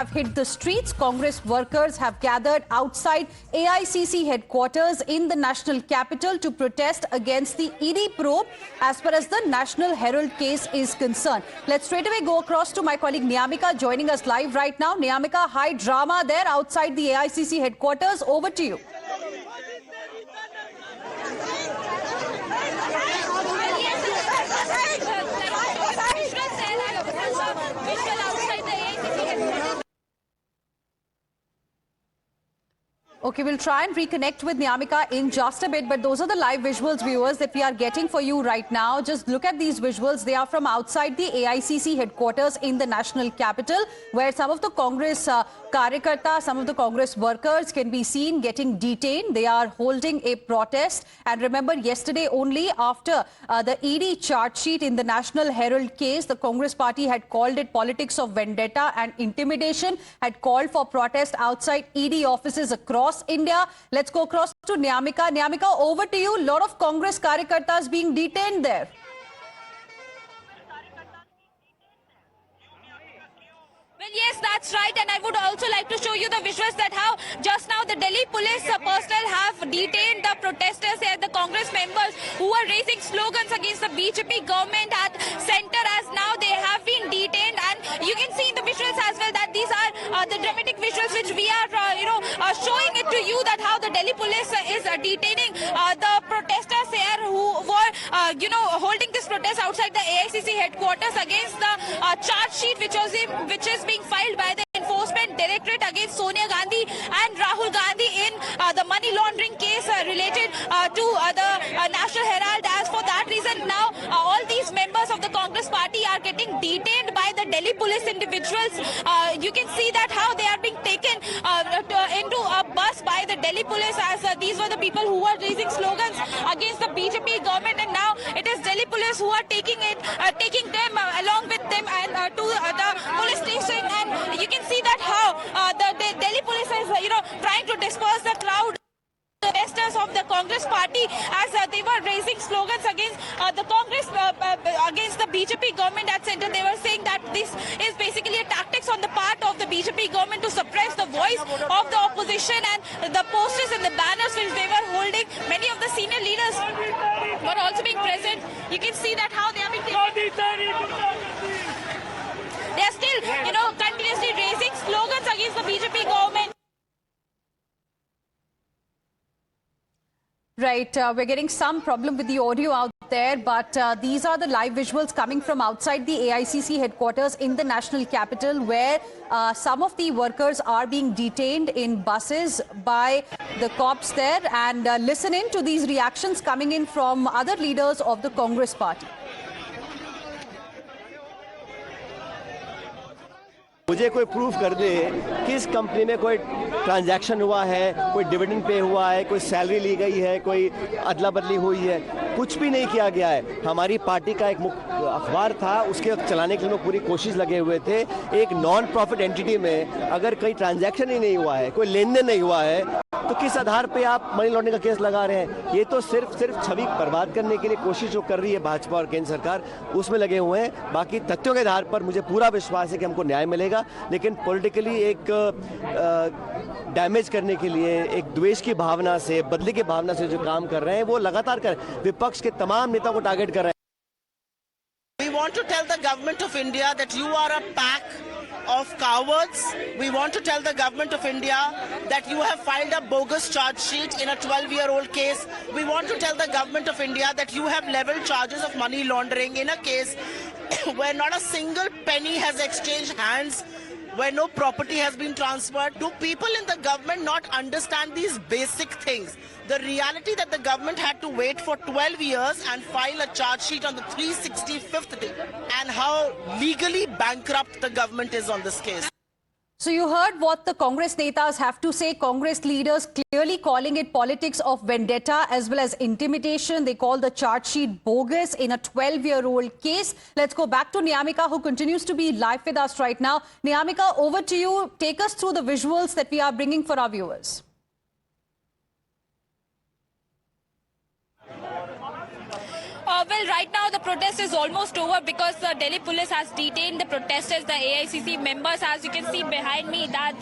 Have hit the streets. Congress workers have gathered outside AICC headquarters in the national capital to protest against the ED probe as far as the National Herald case is concerned. Let's straight away go across to my colleague Niyamika joining us live right now. Niyamika, high drama there outside the AICC headquarters. Over to you. Okay, we'll try and reconnect with Niyamika in just a bit, but those are the live visuals, viewers, that we are getting for you right now. Just look at these visuals. They are from outside the AICC headquarters in the national capital, where some of the Congress Karyakarta, some of the Congress workers can be seen getting detained. They are holding a protest. And remember, yesterday only, after the ED charge sheet in the National Herald case, the Congress party had called it politics of vendetta and intimidation, had called for protest outside ED offices across India. Let's go across to Niyamika. Niyamika, over to you. A lot of Congress Karyakartas being detained there. Well, yes, that's right. And I would also like to show you the visuals that how just now the Delhi police personnel have detained the protesters here, the Congress members who are raising slogans against the BJP government at center, as now they have been detained. And you can see in the visuals as well that these are the dramatic visuals which we are, showing it to you that how the Delhi police is detaining the protesters here who were, holding this protest outside the AICC headquarters against the charge sheet which is being filed by the Enforcement Directorate against Sonia Gandhi and Rahul Gandhi in the money laundering case related to the National Herald. As for that reason, now all these members of the Congress party are getting detained by the Delhi police individuals. You can see that how they are being taken into a bus by the Delhi police, as these were the people who were raising slogans against the BJP government, and now it is Delhi police who are taking them along with them and to the police station. And you can see that how the Delhi police is trying to disperse the crowd, the protesters of the Congress party, as they were raising slogans against the Congress, against the BJP government at center. They were saying that this is basically a tactics on the part of the BJP government to suppress the voice of the opposition, and the posters and the banners which they were holding, many of the senior leaders were also being present. You can see that how they are being they are still, continuously raising slogans against the BJP government. Right, we're getting some problem with the audio out there, but these are the live visuals coming from outside the AICC headquarters in the national capital, where some of the workers are being detained in buses by the cops there. And listen in to these reactions coming in from other leaders of the Congress party. मुझे कोई proof कर दे किस company में कोई transaction हुआ है, कोई dividend pay हुआ है, कोई सैलरी ली गई है, कोई अदला बदली हुई है, कुछ भी नहीं किया गया है। हमारी पार्टी का एक अखबार था, उसके चलाने के लिए लोग पूरी कोशिश लगे हुए थे। एक नॉन प्रॉफिट एंटिटी में अगर कोई ट्रांजैक्शन ही नहीं हुआ है, कोई लेन देन नहीं हुआ है, तो किस आधार पे आप मनी लॉन्ड्रिंग का केस लगा रहे हैं? ये तो सिर्फ छवि बर्बाद करने के लिए कोशिश जो कर रही है भाजपा और केंद्र सरकार, उसमें लगे हुए हैं। बाकी तथ्यों के आधार पर मुझे पूरा विश्वास है कि हमको न्याय मिलेगा, लेकिन पॉलिटिकली एक डैमेज करने के लिए, एक द्वेष की भावना से, बदले की भावना से जो काम कर रहे हैं वो लगातार कर विपक्ष के तमाम नेताओं को टारगेट कर रहे हैं। We want to tell the government of India that you are a pack of cowards. We want to tell the government of India that you have filed a bogus charge sheet in a 12-year-old case. We want to tell the government of India that you have leveled charges of money laundering in a case where not a single penny has exchanged hands, where no property has been transferred. Do people in the government not understand these basic things? The reality that the government had to wait for 12 years and file a charge sheet on the 365th day, and how legally bankrupt the government is on this case. So you heard what the Congress netas have to say. Congress leaders clearly calling it politics of vendetta as well as intimidation. They call the charge sheet bogus in a 12-year-old case. Let's go back to Niyamika, who continues to be live with us right now. Niyamika, over to you. Take us through the visuals that we are bringing for our viewers. Well, right now the protest is almost over because the Delhi police has detained the protesters, the AICC members. As you can see behind me, that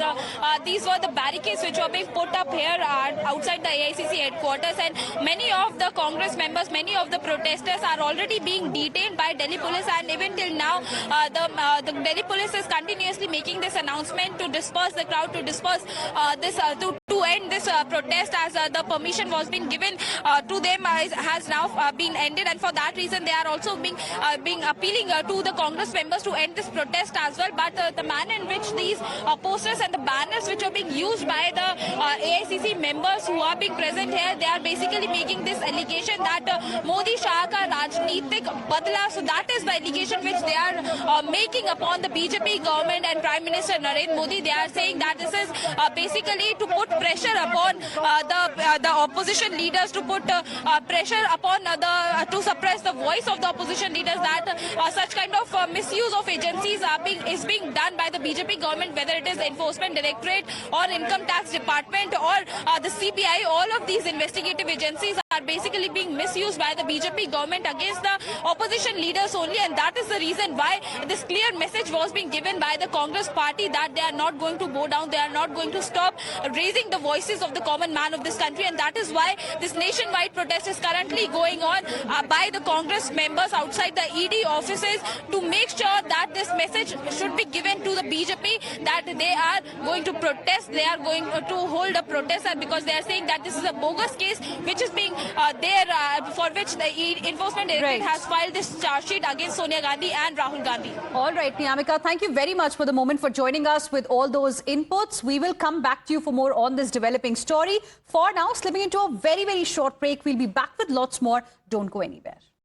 these were the barricades which were being put up here outside the AICC headquarters, and many of the Congress members, many of the protesters are already being detained by Delhi police, and even till now the Delhi police is continuously making this announcement to disperse the crowd, to disperse to end this protest, as the permission was being given to them has now been ended, and for that reason they are also being appealing to the Congress members to end this protest as well. But the manner in which these posters and the banners which are being used by the AICC members who are being present here, they are basically making this allegation that Modi Shah ka rajneetik badla. So that is the allegation which they are making upon the BJP government and Prime Minister Narendra Modi. They are saying that this is basically to put pressure upon the opposition leaders, to put pressure upon to suppress the voice of the opposition leaders, that such kind of misuse of agencies is being done by the BJP government, whether it is the Enforcement Directorate or Income Tax Department or the CBI. All of these investigative agencies are basically being misused by the BJP government against the opposition leaders only, and that is the reason why this clear message was being given by the Congress party that they are not going to go down, they are not going to stop raising the voices of the common man of this country, and that is why this nationwide protest is currently going on by the Congress members outside the ED offices, to make sure that this message should be given to the BJP that they are going to protest, they are going to hold a protest, because they are saying that this is a bogus case which is being for which the Enforcement Directorate has filed this charge sheet against Sonia Gandhi and Rahul Gandhi. All right, Niyamika, thank you very much for the moment, for joining us with all those inputs. We will come back to you for more on this developing story. For now, slipping into a very, very short break. We'll be back with lots more. Don't go anywhere.